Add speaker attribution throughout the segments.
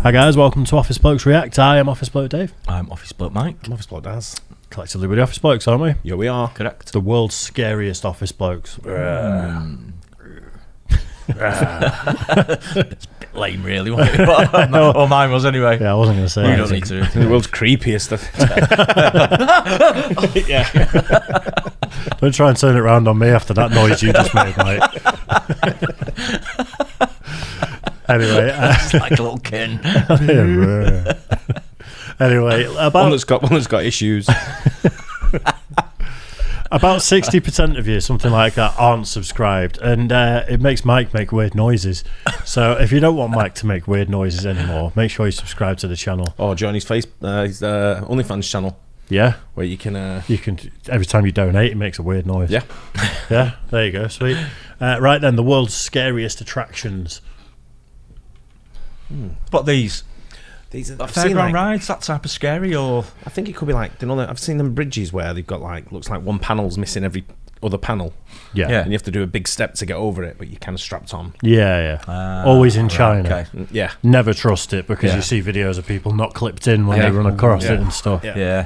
Speaker 1: Hi guys, welcome to Office Blokes React. I am Office Bloke Dave.
Speaker 2: I'm Office Bloke Mike.
Speaker 3: I'm Office Bloke Daz.
Speaker 1: Collectively we're the Office Blokes, aren't we?
Speaker 3: Yeah, we are.
Speaker 2: Correct.
Speaker 1: The world's scariest Office Blokes.
Speaker 2: It's a bit lame, really, wasn't it? Or mine was anyway.
Speaker 1: Yeah, I wasn't going to say
Speaker 2: You
Speaker 1: that.
Speaker 2: don't need to.
Speaker 3: The world's creepiest. Yeah.
Speaker 1: Don't try and turn it around on me after that noise you just made, mate. Anyway,
Speaker 2: It's like a little kin.
Speaker 1: anyway,
Speaker 3: One that's got issues.
Speaker 1: about 60% of you, something like that, aren't subscribed, and it makes Mike make weird noises. So if you don't want Mike to make weird noises anymore, make sure you subscribe to the channel.
Speaker 3: Or join his OnlyFans channel.
Speaker 1: Yeah,
Speaker 3: Where you can
Speaker 1: every time you donate, it makes a weird noise.
Speaker 3: yeah.
Speaker 1: Yeah, there you go, sweet. Right then, the world's scariest attractions.
Speaker 2: What these?
Speaker 3: These are,
Speaker 2: Fairground rides, that type of scary, or
Speaker 3: I think it could be like, you know, I've seen them bridges where they've got like, looks like one panel's missing every other panel,
Speaker 1: Yeah,
Speaker 2: Yeah.
Speaker 3: and you have to do a big step to get over it, but you're kind of strapped on.
Speaker 1: yeah. Always in China.
Speaker 2: Okay.
Speaker 3: Yeah.
Speaker 1: Never trust it because
Speaker 2: Yeah.
Speaker 1: you see videos of people not clipped in when
Speaker 3: Yeah.
Speaker 1: they run across
Speaker 3: Yeah.
Speaker 1: it and stuff.
Speaker 3: Yeah.
Speaker 2: Yeah.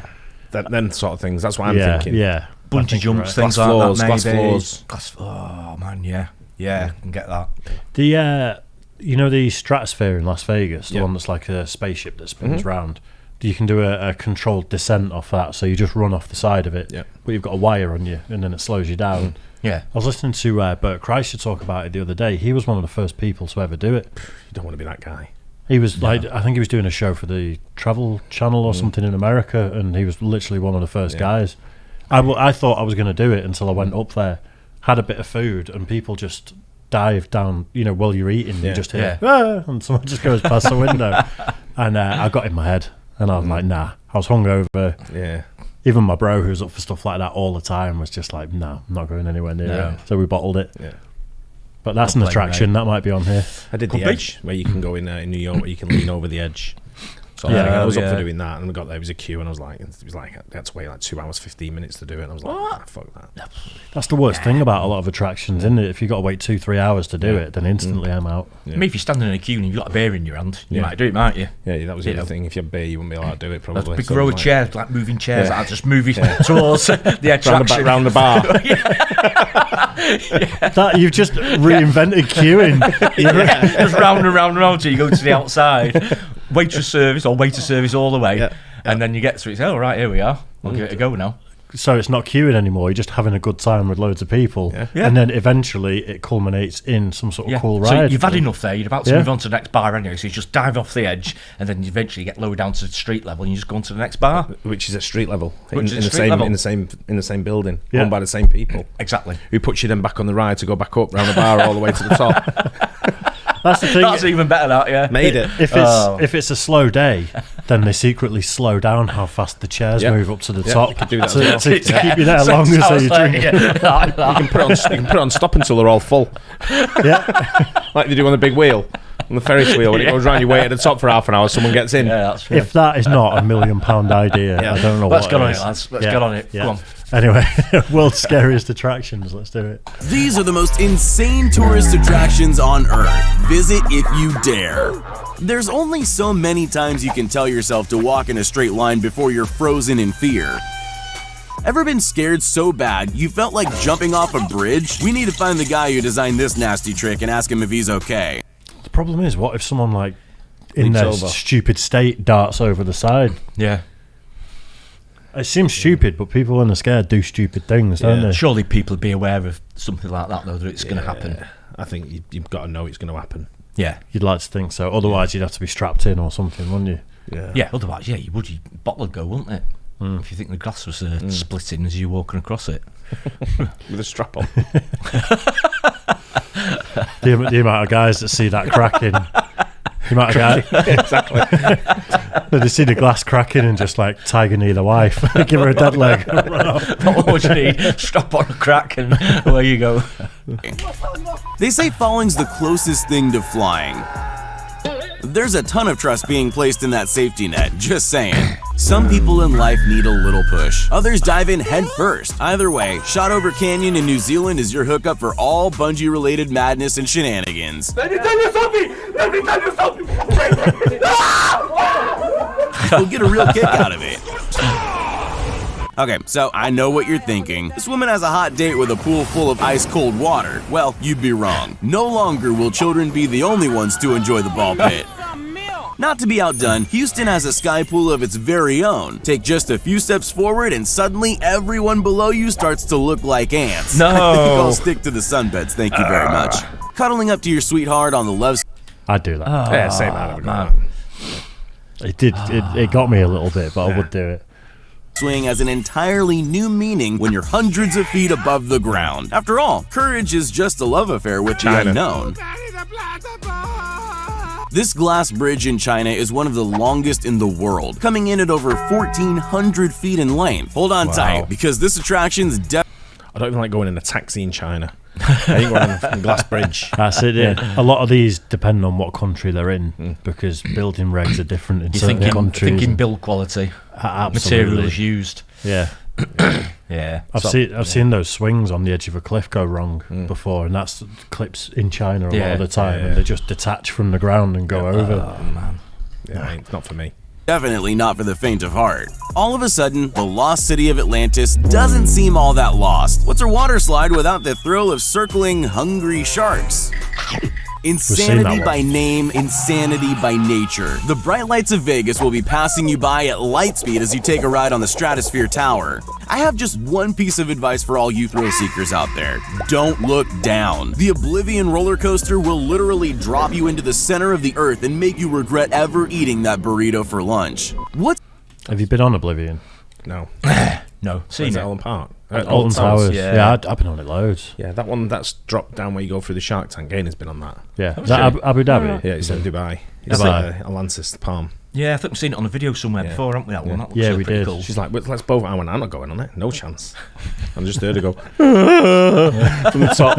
Speaker 3: Them sort of things. That's what I'm
Speaker 1: yeah,
Speaker 3: thinking.
Speaker 1: yeah. I
Speaker 2: Bungee
Speaker 1: think you're
Speaker 2: jumps,
Speaker 1: right.
Speaker 2: things
Speaker 3: Glass
Speaker 2: like
Speaker 3: floors,
Speaker 2: that,
Speaker 3: glass
Speaker 2: maybe.
Speaker 3: floors.
Speaker 2: Oh, man, yeah. Yeah, I can get that.
Speaker 1: The you know the Stratosphere in Las Vegas, the
Speaker 3: Yeah.
Speaker 1: one that's like a spaceship that spins round. You can do a controlled descent off that, so you just run off the side of it,
Speaker 3: Yeah.
Speaker 1: but you've got a wire on you, and then it slows you down.
Speaker 2: Yeah.
Speaker 1: I was listening to Bert Kreischer talk about it the other day. He was one of the first people to ever do it.
Speaker 3: You don't want to be that guy.
Speaker 1: He was like, I think he was doing a show for the Travel Channel or something in America, and he was literally one of the first guys. I thought I was going to do it until I went up there, had a bit of food, and people just dive down, you know, while you're eating, you
Speaker 3: Yeah.
Speaker 1: just hear,
Speaker 2: Yeah.
Speaker 1: "Ah," and someone just goes past the window. And I got in my head, and I was like, nah. I was hungover.
Speaker 3: Yeah.
Speaker 1: Even my bro, who's up for stuff like that all the time, was just like, no, I'm not going anywhere near
Speaker 2: No.
Speaker 1: it. So we bottled it.
Speaker 3: Yeah.
Speaker 1: But that's
Speaker 2: Don't
Speaker 1: an
Speaker 2: blame
Speaker 1: attraction.
Speaker 2: me.
Speaker 1: That might be on here.
Speaker 3: I did
Speaker 2: Could
Speaker 3: the
Speaker 2: be.
Speaker 3: edge where you can go in New York where you can lean over the edge. So
Speaker 1: Yeah.
Speaker 3: I was up
Speaker 2: Yeah.
Speaker 3: for doing that, and we got there. It was a queue, and I was like, I had to wait like 2 hours 15 minutes to do it. And I was like,
Speaker 2: What?
Speaker 3: fuck that.
Speaker 1: That's the worst thing about a lot of attractions, isn't it? If you've got to wait 2-3 hours to do
Speaker 3: Yeah.
Speaker 1: it, then instantly I'm out.
Speaker 3: Yeah.
Speaker 2: I mean, if you're standing in a queue and you've got a beer in your hand, you
Speaker 3: Yeah.
Speaker 2: might do it, mightn't you?
Speaker 3: Yeah, that was the
Speaker 2: You
Speaker 3: other
Speaker 2: know.
Speaker 3: thing. If you had beer, you wouldn't be allowed to do it.
Speaker 2: That's
Speaker 3: Probably.
Speaker 2: a big
Speaker 3: So
Speaker 2: row
Speaker 3: it
Speaker 2: of
Speaker 3: was
Speaker 2: chairs, like moving chairs,
Speaker 3: Yeah.
Speaker 2: that just move you towards the attraction.
Speaker 3: round the bar.
Speaker 1: That you've just reinvented queuing.
Speaker 2: Just round and round and round till you go to the outside. Waitress service or waiter service all the way.
Speaker 3: Yeah.
Speaker 2: And then you get to it, oh, right, here we are. We'll give it a go now.
Speaker 1: So it's not queuing anymore. You're just having a good time with loads of people,
Speaker 3: Yeah.
Speaker 2: Yeah.
Speaker 1: and then eventually it culminates in some sort of cool
Speaker 2: So
Speaker 1: ride.
Speaker 2: you've had enough there, you're about to
Speaker 1: Yeah.
Speaker 2: move on to the next bar anyway, so you just dive off the edge and then you eventually get lower down to the street level and you just go on to the next bar.
Speaker 3: Which is at street level,
Speaker 2: Which is
Speaker 3: in the
Speaker 2: street
Speaker 3: same
Speaker 2: level.
Speaker 3: in the same building,
Speaker 1: Yeah.
Speaker 3: owned by the same people.
Speaker 2: Exactly.
Speaker 3: Who puts you then back on the ride to go back up round the bar all the way to the top?
Speaker 1: That's the thing.
Speaker 2: That's even better, that, yeah.
Speaker 3: Made it.
Speaker 1: If it's a slow day, then they secretly slow down how fast the chairs
Speaker 3: Yeah.
Speaker 1: move up to the
Speaker 3: Yeah,
Speaker 1: top
Speaker 3: you could do that
Speaker 1: to,
Speaker 3: as well.
Speaker 1: to keep you there longer so you drink.
Speaker 3: You can put it on stop until they're all full,
Speaker 1: Yeah,
Speaker 3: like they do on the big wheel, on the Ferris wheel. When it goes round, you wait at the top for half an hour. Someone gets in.
Speaker 2: Yeah, that's true.
Speaker 1: if that is not a £1 million idea,
Speaker 3: Yeah.
Speaker 1: I don't know
Speaker 2: Let's
Speaker 1: what
Speaker 2: get
Speaker 1: it
Speaker 2: on
Speaker 1: is.
Speaker 2: it, lads. Let's
Speaker 1: Yeah.
Speaker 2: get on it.
Speaker 1: Yeah.
Speaker 2: Come on.
Speaker 1: Anyway, world's scariest attractions. Let's do it.
Speaker 4: These are the most insane tourist attractions on Earth. Visit if you dare. There's only so many times you can tell yourself to walk in a straight line before you're frozen in fear. Ever been scared so bad you felt like jumping off a bridge? We need to find the guy who designed this nasty trick and ask him if he's okay.
Speaker 1: The problem is, what if someone like in
Speaker 3: Leaps
Speaker 1: their
Speaker 3: over.
Speaker 1: stupid state darts over the side?
Speaker 2: Yeah.
Speaker 1: It seems stupid, but people when they're scared do stupid things, don't
Speaker 3: Yeah.
Speaker 1: they?
Speaker 2: Surely people would be aware of something like that, though, that it's going to happen.
Speaker 3: I think you've got to know it's going to happen.
Speaker 2: Yeah.
Speaker 1: You'd like to think so. Otherwise, you'd have to be strapped in or something, wouldn't you?
Speaker 3: Yeah.
Speaker 2: Yeah, otherwise, yeah, you would. Your bottle would go, wouldn't it? If you think the glass was splitting as you're walking across it.
Speaker 3: With a strap on.
Speaker 1: The amount of guys that see that cracking. The amount of guys.
Speaker 3: Exactly.
Speaker 1: They see the glass cracking and just like tiger knee the wife, give her a dead leg. Run off.
Speaker 2: What would you need? Strap on a crack and away you go.
Speaker 4: They say falling's the closest thing to flying. There's a ton of trust being placed in that safety net, just saying. Some people in life need a little push. Others dive in head first. Either way, Shot Over Canyon in New Zealand is your hookup for all bungee-related madness and shenanigans.
Speaker 5: Let me tell you something! Let me tell you something!
Speaker 4: You'll get a real kick out of it. Okay, so I know what you're thinking. This woman has a hot date with a pool full of ice-cold water. Well, you'd be wrong. No longer will children be the only ones to enjoy the ball pit. Not to be outdone, Houston has a sky pool of its very own. Take just a few steps forward and suddenly everyone below you starts to look like ants.
Speaker 2: No.
Speaker 4: I think I'll stick to the sunbeds, thank you very much. Cuddling up to your sweetheart on the left
Speaker 1: I'd do that.
Speaker 3: Yeah, same man.
Speaker 2: man.
Speaker 1: It got me a little bit, but I would do it.
Speaker 4: swing has an entirely new meaning when you're hundreds of feet above the ground. After all, courage is just a love affair with the unknown. This glass bridge in China is one of the longest in the world, coming in at over 1,400 feet in length. Hold on tight, because this attraction's
Speaker 3: I don't even like going in a taxi in China. I ain't going on a glass bridge.
Speaker 1: That's it, yeah. A lot of these depend on what country they're in, because building regs are different in certain countries.
Speaker 2: Thinking build quality, materials used.
Speaker 1: Yeah.
Speaker 2: Yeah.
Speaker 1: I've seen those swings on the edge of a cliff go wrong before, and that's clips in China a lot of the time, and they just detach from the ground and go over.
Speaker 2: Oh, man.
Speaker 3: Yeah, it's not for me.
Speaker 4: definitely not for the faint of heart. All of a sudden, the lost city of Atlantis doesn't seem all that lost. What's a water slide without the thrill of circling hungry sharks? Insanity by name, insanity by nature. The bright lights of Vegas will be passing you by at light speed as you take a ride on the Stratosphere Tower. I have just one piece of advice for all you thrill seekers out there. Don't look down. The Oblivion roller coaster will literally drop you into the center of the earth and make you regret ever eating that burrito for lunch. What?
Speaker 1: Have you been on Oblivion?
Speaker 3: No.
Speaker 2: No.
Speaker 3: Seen Allen Park.
Speaker 1: Alton Towers.
Speaker 2: yeah.
Speaker 1: Yeah, I've been on it loads.
Speaker 3: Yeah, that one that's dropped down where you go through the Shark Tank. Gaines been on that.
Speaker 1: Yeah. Is that Abu Dhabi?
Speaker 3: Yeah, it's in Dubai. It's Atlantis, the Palm.
Speaker 2: Yeah, I think we've seen it on a video somewhere before, haven't we? That one. That looks
Speaker 1: Yeah, we
Speaker 2: pretty
Speaker 1: did.
Speaker 2: Cool.
Speaker 3: She's like, well, let's both. I went, I'm not going on it. No chance. I'm just there to go from the top.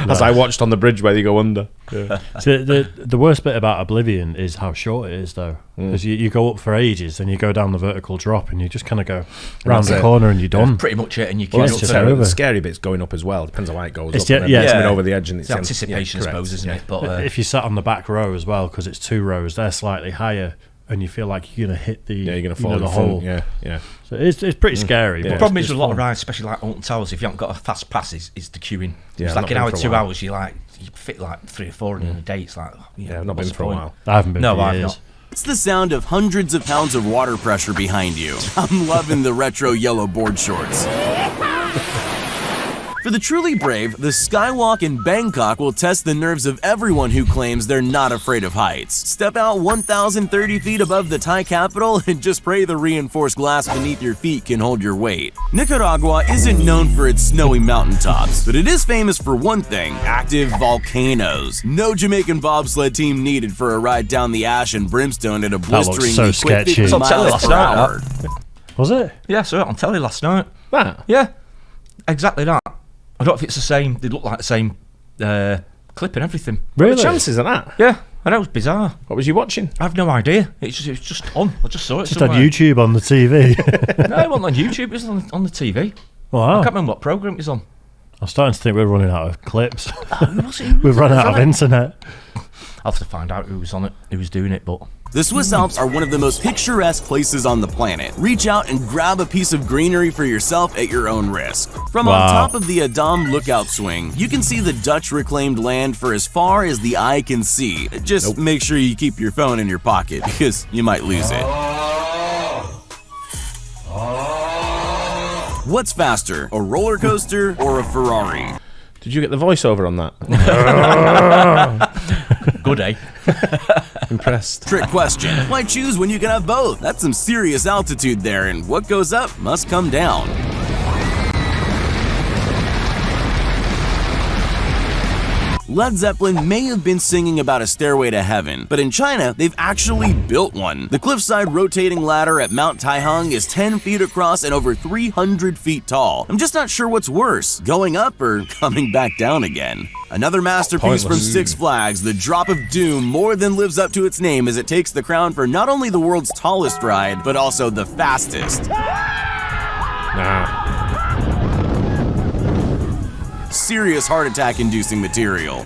Speaker 3: As I watched on the bridge where they go under. Yeah.
Speaker 1: So the worst bit about Oblivion is how short it is, though. Because you go up for ages, and you go down the vertical drop, and you just kind of go round the corner, and you're done.
Speaker 2: Pretty much it, and you
Speaker 3: Well,
Speaker 2: queue
Speaker 3: that's
Speaker 2: up
Speaker 3: just
Speaker 2: to
Speaker 3: the scary bit's going up as well. Depends on how it goes.
Speaker 1: It's
Speaker 3: up
Speaker 1: just-
Speaker 3: and
Speaker 1: yeah.
Speaker 3: then coming over the edge, and
Speaker 2: it's anticipation, I suppose, isn't it? But
Speaker 1: If you sat on the back row as well, because it's two rows, they're slightly higher, and you feel like you're going to hit the
Speaker 3: you're going to fall in
Speaker 1: the
Speaker 3: the front.
Speaker 1: hole.
Speaker 3: Yeah.
Speaker 1: So it's pretty scary.
Speaker 3: Yeah.
Speaker 2: the problem is
Speaker 1: it's
Speaker 2: with a lot of
Speaker 1: fun.
Speaker 2: rides, especially like Alton Towers, if you haven't got a fast pass, is the queuing.
Speaker 3: Yeah,
Speaker 2: It's
Speaker 3: I've
Speaker 2: like
Speaker 3: not
Speaker 2: an
Speaker 3: been
Speaker 2: hour,
Speaker 3: for a
Speaker 2: 2
Speaker 3: while.
Speaker 2: hours. You fit like 3 or 4 in a day. It's like,
Speaker 3: Yeah, I've not been
Speaker 2: what's
Speaker 3: for a
Speaker 2: the point?
Speaker 3: while.
Speaker 1: I haven't been
Speaker 2: No,
Speaker 1: for
Speaker 2: I've
Speaker 1: years.
Speaker 2: not.
Speaker 4: It's the sound of hundreds of pounds of water pressure behind you. I'm loving the retro yellow board shorts. For the truly brave, the Skywalk in Bangkok will test the nerves of everyone who claims they're not afraid of heights. Step out 1,030 feet above the Thai capital and just pray the reinforced glass beneath your feet can hold your weight. Nicaragua isn't known for its snowy mountaintops, but it is famous for one thing: active volcanoes. No Jamaican bobsled team needed for a ride down the ash and brimstone at a
Speaker 1: looks
Speaker 4: blisteringly
Speaker 1: so
Speaker 4: quick
Speaker 1: sketchy.
Speaker 4: 50
Speaker 2: It's on telly
Speaker 4: miles
Speaker 2: last
Speaker 4: per
Speaker 2: night,
Speaker 4: hour.
Speaker 1: Was it?
Speaker 2: Yeah, I saw it on telly last night.
Speaker 3: That?
Speaker 2: Yeah, exactly that. I don't know if it's the same. They look like the same clip and everything.
Speaker 1: Really?
Speaker 3: The chances of that?
Speaker 2: Yeah, I know, it was bizarre.
Speaker 3: What was you watching?
Speaker 2: I have no idea. It was just on. I just saw it
Speaker 1: Just had
Speaker 2: somewhere.
Speaker 1: YouTube on the TV.
Speaker 2: No, it wasn't on YouTube. It was on the TV.
Speaker 1: Wow.
Speaker 2: I can't remember what program it was on.
Speaker 1: I'm starting to think we're running out of clips.
Speaker 2: Who was it?
Speaker 1: We've run out of internet.
Speaker 2: I'll have to find out who was on it, who was doing it, but...
Speaker 4: The Swiss Alps are one of the most picturesque places on the planet. Reach out and grab a piece of greenery for yourself at your own risk. From on top of the Adam lookout swing, you can see the Dutch reclaimed land for as far as the eye can see. Just make sure you keep your phone in your pocket, because you might lose it. What's faster, a roller coaster or a Ferrari?
Speaker 3: Did you get the voiceover on that?
Speaker 2: Good, eh?
Speaker 3: Impressed.
Speaker 4: Trick question. Why choose when you can have both? That's some serious altitude there, and what goes up must come down. Led Zeppelin may have been singing about a stairway to heaven, but in China, they've actually built one. The cliffside rotating ladder at Mount Taihang is 10 feet across and over 300 feet tall. I'm just not sure what's worse, going up or coming back down again. Another masterpiece from Six Flags, the Drop of Doom more than lives up to its name as it takes the crown for not only the world's tallest ride, but also the fastest. Serious heart attack inducing material.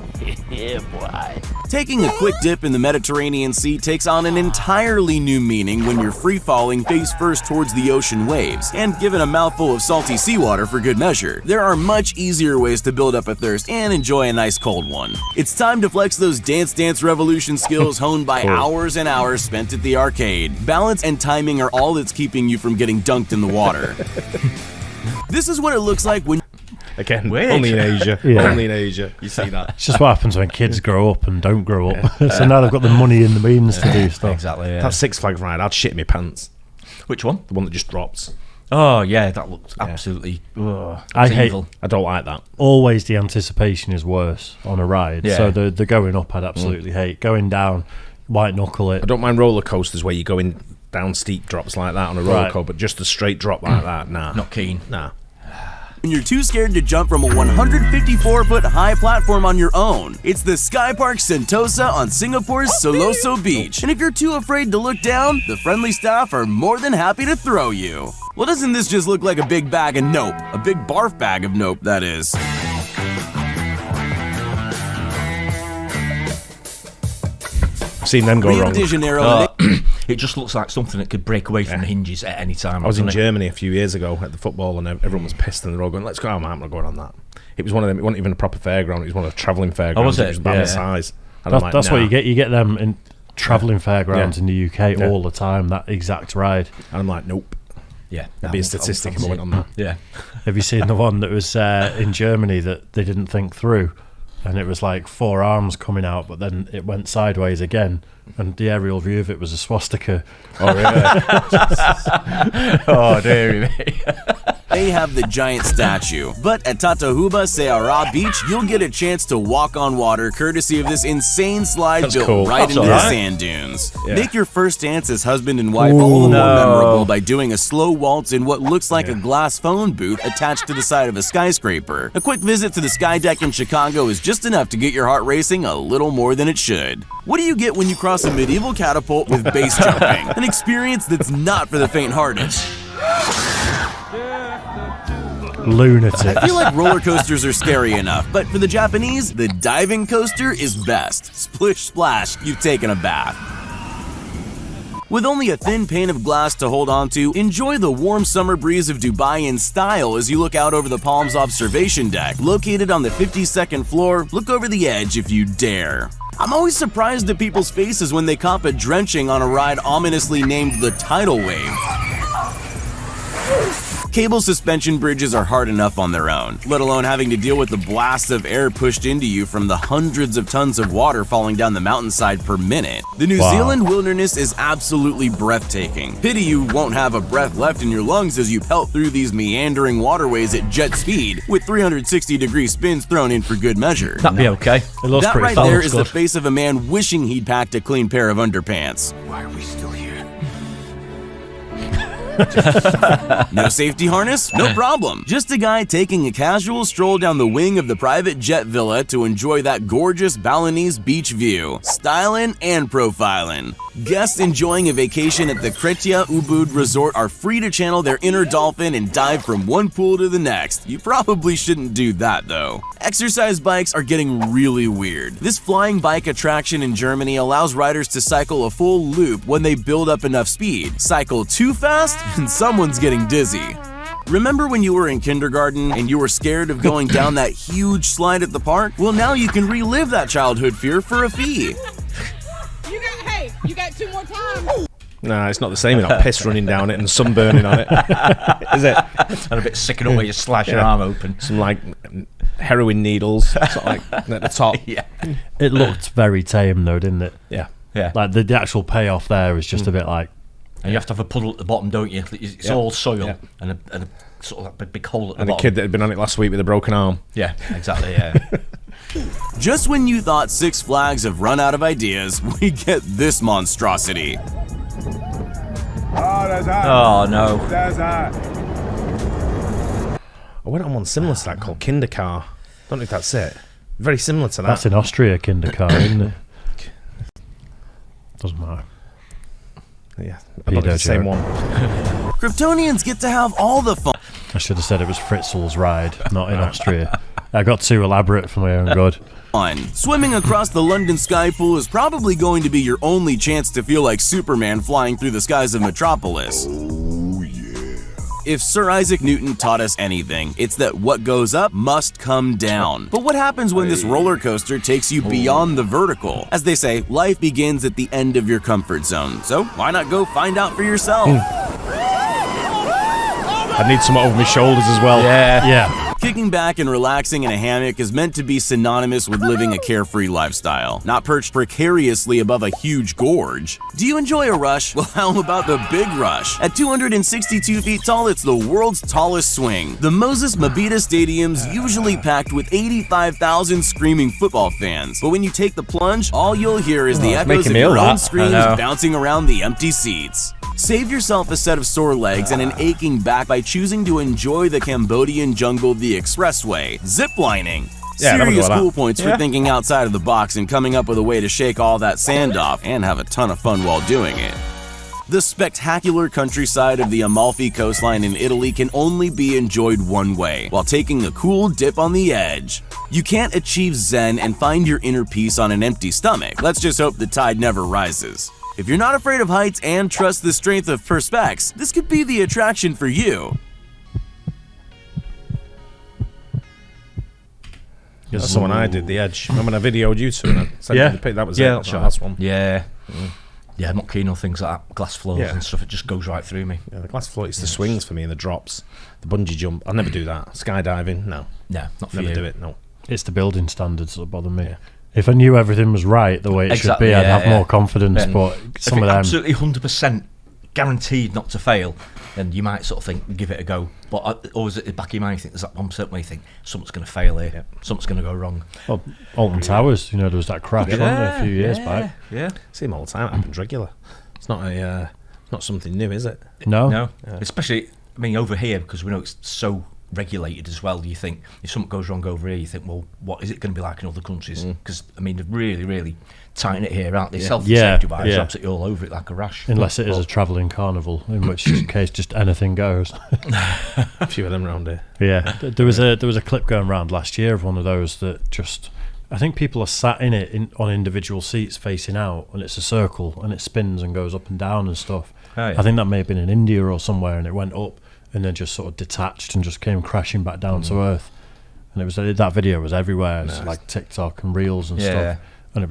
Speaker 4: Yeah, boy. Taking a quick dip in the Mediterranean Sea takes on an entirely new meaning when you're free falling face first towards the ocean waves, and given a mouthful of salty seawater for good measure. There are much easier ways to build up a thirst and enjoy a nice cold one. It's time to flex those Dance Dance Revolution skills honed by hours and hours spent at the arcade. Balance and timing are all that's keeping you from getting dunked in the water. This is what it looks like when
Speaker 3: Again,
Speaker 2: Weird.
Speaker 3: only in Asia.
Speaker 1: Yeah.
Speaker 3: Only in Asia. You see that.
Speaker 1: It's just what happens when kids grow up and don't grow up. So now they've got the money and the means to do stuff.
Speaker 2: Exactly, yeah.
Speaker 3: That Six Flags ride, I'd shit in my pants.
Speaker 2: Which one?
Speaker 3: The one that just drops.
Speaker 2: Oh, yeah, that looked absolutely
Speaker 1: I hate
Speaker 2: evil.
Speaker 3: I don't like that.
Speaker 1: Always the anticipation is worse on a ride.
Speaker 2: Yeah.
Speaker 1: So the going up I'd absolutely hate. Going down, white knuckle it.
Speaker 3: I don't mind roller coasters where you're going down steep drops like that on a roller
Speaker 1: Right.
Speaker 3: coaster, but just a straight drop like that, nah.
Speaker 2: Not keen.
Speaker 3: Nah.
Speaker 4: when you're too scared to jump from a 154-foot high platform on your own. It's the Sky Park Sentosa on Singapore's Siloso Beach. And if you're too afraid to look down, the friendly staff are more than happy to throw you. Well, doesn't this just look like a big bag of nope? A big barf bag of nope, that is.
Speaker 3: I've seen them go
Speaker 4: Rio
Speaker 3: wrong.
Speaker 4: de Janeiro.
Speaker 2: It just looks like something that could break away from the hinges at any time.
Speaker 3: I was in
Speaker 2: doesn't it?
Speaker 3: Germany a few years ago at the football, and everyone was pissed, and they're all going, "Let's go!" I'm not going on that. It was one of them. It wasn't even a proper fairground. It was one of the travelling fairgrounds.
Speaker 2: Oh, was it?
Speaker 3: It was about
Speaker 2: Yeah.
Speaker 3: the size. And I'm like,
Speaker 1: That's
Speaker 3: nah.
Speaker 1: what you get. You get them in travelling fairgrounds
Speaker 3: Yeah.
Speaker 1: in the UK
Speaker 3: Yeah.
Speaker 1: all the time. That exact ride.
Speaker 3: And I'm like, nope.
Speaker 2: Yeah,
Speaker 3: That'd be a statistic if I went on that.
Speaker 2: Yeah,
Speaker 1: Have you seen the one that was in Germany that they didn't think through? And it was like 4 arms coming out, but then it went sideways again. And the aerial view of it was a swastika.
Speaker 3: Oh, really?
Speaker 2: oh dear me.
Speaker 4: They have the giant statue. But at Tatahuba Seara Beach, you'll get a chance to walk on water courtesy of this insane slide
Speaker 3: That's
Speaker 4: built
Speaker 3: cool.
Speaker 4: right
Speaker 2: That's
Speaker 4: into the
Speaker 2: alright.
Speaker 4: sand dunes.
Speaker 3: Yeah.
Speaker 4: Make your first dance as husband and wife all the more memorable by doing a slow waltz in what looks like a glass phone booth attached to the side of a skyscraper. A quick visit to the Sky Deck in Chicago is just enough to get your heart racing a little more than it should. What do you get when you cross a medieval catapult with base jumping? An experience that's not for the faint-hearted.
Speaker 1: Lunatic.
Speaker 4: I feel like roller coasters are scary enough, but for the Japanese, the diving coaster is best. Splish splash, you've taken a bath. With only a thin pane of glass to hold onto, enjoy the warm summer breeze of Dubai in style as you look out over the Palms observation deck. Located on the 52nd floor, look over the edge if you dare. I'm always surprised at people's faces when they cop a drenching on a ride ominously named the Tidal Wave. Cable suspension bridges are hard enough on their own, let alone having to deal with the blasts of air pushed into you from the hundreds of tons of water falling down the mountainside per minute. The New Zealand wilderness is absolutely breathtaking. Pity you won't have a breath left in your lungs as you pelt through these meandering waterways at jet speed, with 360-degree spins thrown in for good measure.
Speaker 2: That'd be okay.
Speaker 1: It looks
Speaker 4: That
Speaker 1: pretty
Speaker 4: right
Speaker 1: fun.
Speaker 4: there
Speaker 1: Looks
Speaker 4: is the
Speaker 1: good.
Speaker 4: face of a man wishing he'd packed a clean pair of underpants.
Speaker 5: Why are we still here?
Speaker 4: No safety harness? No problem. Just a guy taking a casual stroll down the wing of the private jet villa to enjoy that gorgeous Balinese beach view. Stylin' and profilin'. Guests enjoying a vacation at the Kretia Ubud Resort are free to channel their inner dolphin and dive from one pool to the next. You probably shouldn't do that though. Exercise bikes are getting really weird. This flying bike attraction in Germany allows riders to cycle a full loop when they build up enough speed. Cycle too fast and someone's getting dizzy. Remember when you were in kindergarten and you were scared of going down that huge slide at the park? Well, now you can relive that childhood fear for a fee.
Speaker 6: You got 2 more times.
Speaker 3: Nah, it's not the same. You're not piss running down it and sunburning on it. Is it?
Speaker 2: And a bit sicking up where you slash your arm open.
Speaker 3: Some like heroin needles sort of like at the top.
Speaker 2: Yeah.
Speaker 1: It looked very tame though, didn't it?
Speaker 3: Yeah.
Speaker 2: Yeah.
Speaker 1: Like the actual payoff there is just a bit like,
Speaker 2: And you have to have a puddle at the bottom, don't you? It's all soil
Speaker 3: Yeah.
Speaker 2: and a sort of like big hole at the
Speaker 3: And a
Speaker 2: bottom.
Speaker 3: kid that had been on it last week with a broken arm.
Speaker 2: Yeah, exactly, yeah.
Speaker 4: Just when you thought Six Flags have run out of ideas, we get this monstrosity.
Speaker 2: Oh no.
Speaker 3: I went on one similar to that called Kindercar. Don't know if that's it. Very similar to that.
Speaker 1: That's in Austria, Kindercar, isn't it? Doesn't matter.
Speaker 3: Yeah, I thought it was the same one.
Speaker 4: Kryptonians get to have all the fun.
Speaker 1: I should have said it was Fritzl's ride, not in Austria. I got too elaborate for my own good.
Speaker 4: Swimming across the London sky pool is probably going to be your only chance to feel like Superman flying through the skies of Metropolis. If Sir Isaac Newton taught us anything, it's that what goes up must come down. But what happens when this roller coaster takes you beyond the vertical? As they say, life begins at the end of your comfort zone. So why not go find out for yourself?
Speaker 3: I need someone over my shoulders as well.
Speaker 1: Yeah.
Speaker 4: Kicking back and relaxing in a hammock is meant to be synonymous with living a carefree lifestyle, not perched precariously above a huge gorge. Do you enjoy a rush? Well, how about the Big Rush? At 262 feet tall, it's the world's tallest swing. The Moses Mabhida Stadium's usually packed with 85,000 screaming football fans. But when you take the plunge, all you'll hear is the echoes of your own screams bouncing around the empty seats. Save yourself a set of sore legs and an aching back by choosing to enjoy the Cambodian jungle of the expressway, ziplining.
Speaker 3: Yeah,
Speaker 4: Serious cool points for thinking outside of the box and coming up with a way to shake all that sand off and have a ton of fun while doing it. The spectacular countryside of the Amalfi coastline in Italy can only be enjoyed one way, while taking a cool dip on the edge. You can't achieve zen and find your inner peace on an empty stomach. Let's just hope the tide never rises. If you're not afraid of heights and trust the strength of Perspex, this could be the attraction for you.
Speaker 3: That's the one I did, The Edge. Remember when I videoed you two? And I sent you the pic? That was it. That's the last one.
Speaker 2: Yeah. Yeah, I'm not keen on things like that, glass floors and stuff. It just goes right through me.
Speaker 3: Yeah, the glass floor, it's the swings for me and the drops. The bungee jump, I'll never do that. Skydiving, no.
Speaker 2: No, not for
Speaker 3: Never
Speaker 2: you.
Speaker 3: do it, no.
Speaker 1: It's the building standards that bother me. Yeah. If I knew everything was right the way it should be, I'd have more confidence. But some of them,
Speaker 2: absolutely 100% guaranteed not to fail, then you might sort of think, give it a go. But always at the back of your mind, you think there's that 1% where you think something's going to fail here, something's going to go wrong.
Speaker 1: Well, Alton Towers, there was that crash wasn't there, a few years back.
Speaker 2: Yeah,
Speaker 3: see them all the time. It happens regular. It's not a not something new, is it?
Speaker 1: No.
Speaker 2: Especially, I mean, over here, because we know it's so regulated as well. You think if something goes wrong over here, you think, well, what is it going to be like in other countries? Because I mean, they're really, really tighten it here, aren't they? Safety wise, absolutely all over it like a rash.
Speaker 1: Unless it is a travelling carnival, in which case just anything goes.
Speaker 3: A few of them around here.
Speaker 1: Yeah, there was a clip going around last year of one of those that just, I think people are sat in it on individual seats facing out, and it's a circle and it spins and goes up and down and stuff.
Speaker 2: Oh, yeah.
Speaker 1: I think that may have been in India or somewhere, and it went up and then just sort of detached and just came crashing back down to earth. And it was that video was everywhere. It's like TikTok and Reels and stuff, and it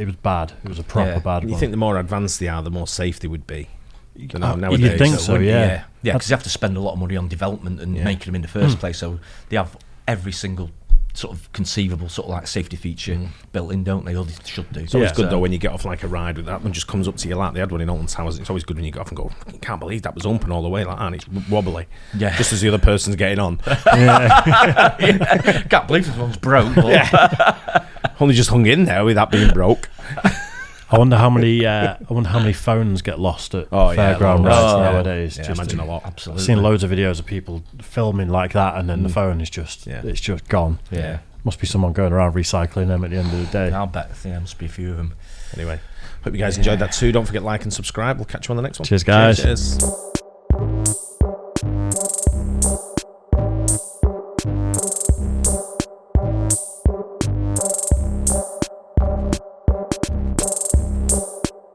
Speaker 1: was bad. It was a proper bad one.
Speaker 3: You think the more advanced they are, the more safe they would be.
Speaker 1: Nowadays, you'd think so, yeah.
Speaker 2: Yeah, because they have to spend a lot of money on development and making them in the first place. So they have every single sort of conceivable sort of like safety feature built in, don't they? Or they should do.
Speaker 3: It's always good though when you get off like a ride with that one just comes up to your lap. They had one in Alton Towers. It's always good when you get off and go, I can't believe that was open all the way like that, and it's wobbly. Yeah. Just as the other person's getting on.
Speaker 2: Can't believe this one's broke.
Speaker 3: Only just hung in there with that being broke.
Speaker 1: I wonder how many phones get lost at fairground rides nowadays.
Speaker 3: Yeah, just imagine a lot.
Speaker 1: Absolutely. I've seen loads of videos of people filming like that, and then the phone is just it's just gone.
Speaker 2: Yeah,
Speaker 1: must be someone going around recycling them at the end of the day.
Speaker 2: I'll bet there must be a few of them.
Speaker 3: Anyway, hope you guys enjoyed that too. Don't forget like and subscribe. We'll catch you on the next one.
Speaker 1: Cheers, guys.
Speaker 3: Cheers.